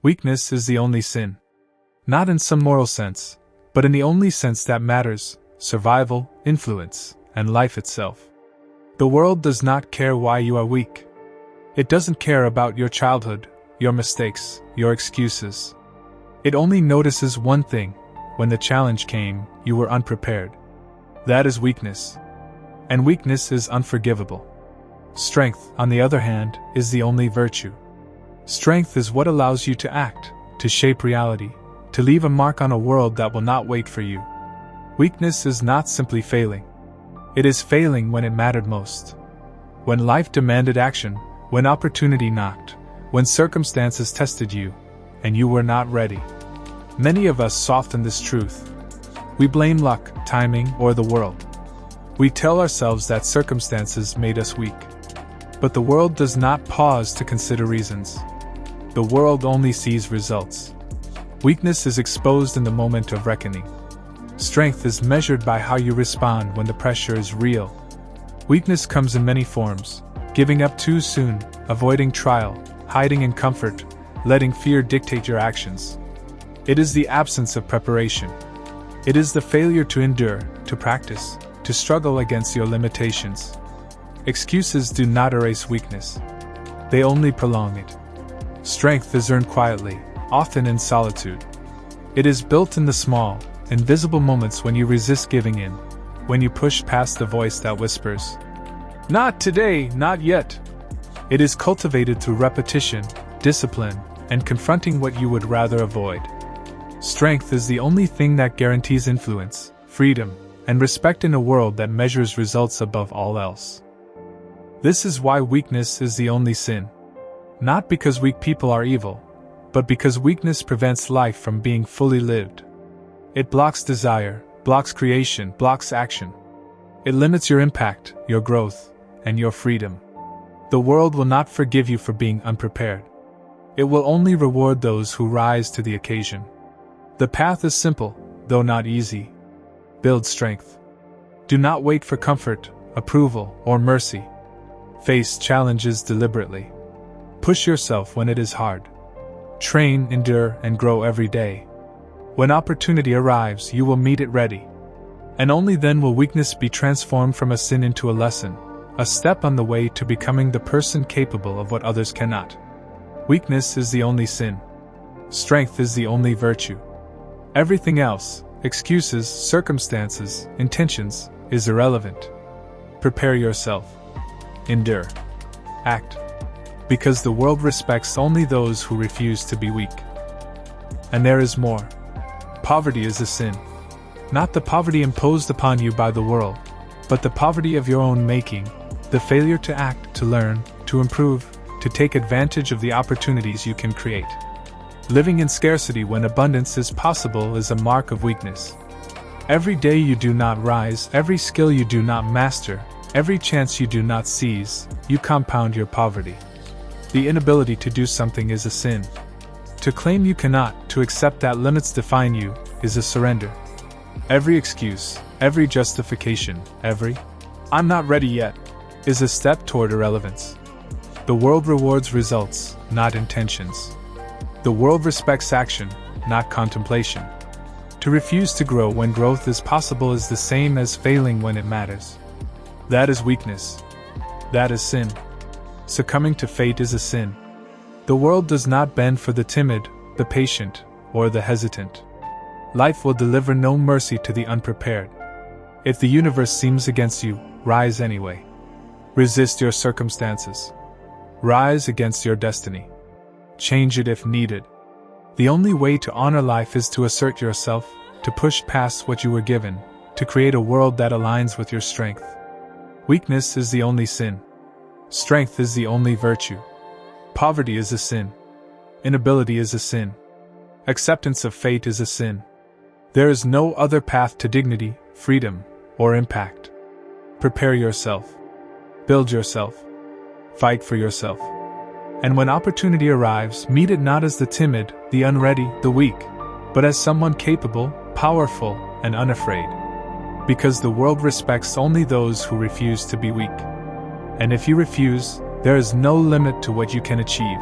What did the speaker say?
Weakness is the only sin. Not in some moral sense, but in the only sense that matters: survival, influence, and life itself. The world does not care why you are weak. It doesn't care about your childhood, your mistakes, your excuses. It only notices one thing: when the challenge came, you were unprepared. That is weakness. And weakness is unforgivable. Strength, on the other hand, is the only virtue. Strength is what allows you to act, to shape reality, to leave a mark on a world that will not wait for you. Weakness is not simply failing. It is failing when it mattered most. When life demanded action, when opportunity knocked, when circumstances tested you, and you were not ready. Many of us soften this truth. We blame luck, timing, or the world. We tell ourselves that circumstances made us weak. But the world does not pause to consider reasons. The world only sees results. Weakness is exposed in the moment of reckoning. Strength is measured by how you respond when the pressure is real. Weakness comes in many forms: giving up too soon, avoiding trial, hiding in comfort, letting fear dictate your actions. It is the absence of preparation. It is the failure to endure, to practice, to struggle against your limitations. Excuses do not erase weakness. They only prolong it. Strength is earned quietly, often in solitude. It is built in the small, invisible moments when you resist giving in, when you push past the voice that whispers, "Not today, not yet." It is cultivated through repetition, discipline, and confronting what you would rather avoid. Strength is the only thing that guarantees influence, freedom, and respect in a world that measures results above all else. This is why weakness is the only sin. Not because weak people are evil, but because weakness prevents life from being fully lived. It blocks desire, blocks creation, blocks action. It limits your impact, your growth, and your freedom. The world will not forgive you for being unprepared. It will only reward those who rise to the occasion. The path is simple, though not easy. Build strength. Do not wait for comfort, approval, or mercy. Face challenges deliberately. Push yourself when it is hard. Train, endure, and grow every day. When opportunity arrives, you will meet it ready. And only then will weakness be transformed from a sin into a lesson, a step on the way to becoming the person capable of what others cannot. Weakness is the only sin. Strength is the only virtue. Everything else, excuses, circumstances, intentions, is irrelevant. Prepare yourself. Endure. Act. Because the world respects only those who refuse to be weak. And there is more. Poverty is a sin. Not the poverty imposed upon you by the world, but the poverty of your own making, the failure to act, to learn, to improve, to take advantage of the opportunities you can create. Living in scarcity when abundance is possible is a mark of weakness. Every day you do not rise, every skill you do not master, every chance you do not seize, you compound your poverty. The inability to do something is a sin. To claim you cannot, to accept that limits define you, is a surrender. Every excuse, every justification, every "I'm not ready yet," is a step toward irrelevance. The world rewards results, not intentions. The world respects action, not contemplation. To refuse to grow when growth is possible is the same as failing when it matters. That is weakness. That is sin. Succumbing to fate is a sin. The world does not bend for the timid, the patient, or the hesitant. Life will deliver no mercy to the unprepared. If the universe seems against you, rise anyway. Resist your circumstances. Rise against your destiny. Change it if needed. The only way to honor life is to assert yourself, to push past what you were given, to create a world that aligns with your strength. Weakness is the only sin. Strength is the only virtue. Poverty is a sin. Inability is a sin. Acceptance of fate is a sin. There is no other path to dignity, freedom, or impact. Prepare yourself. Build yourself. Fight for yourself. And when opportunity arrives, meet it not as the timid, the unready, the weak, but as someone capable, powerful, and unafraid. Because the world respects only those who refuse to be weak. And if you refuse, there is no limit to what you can achieve.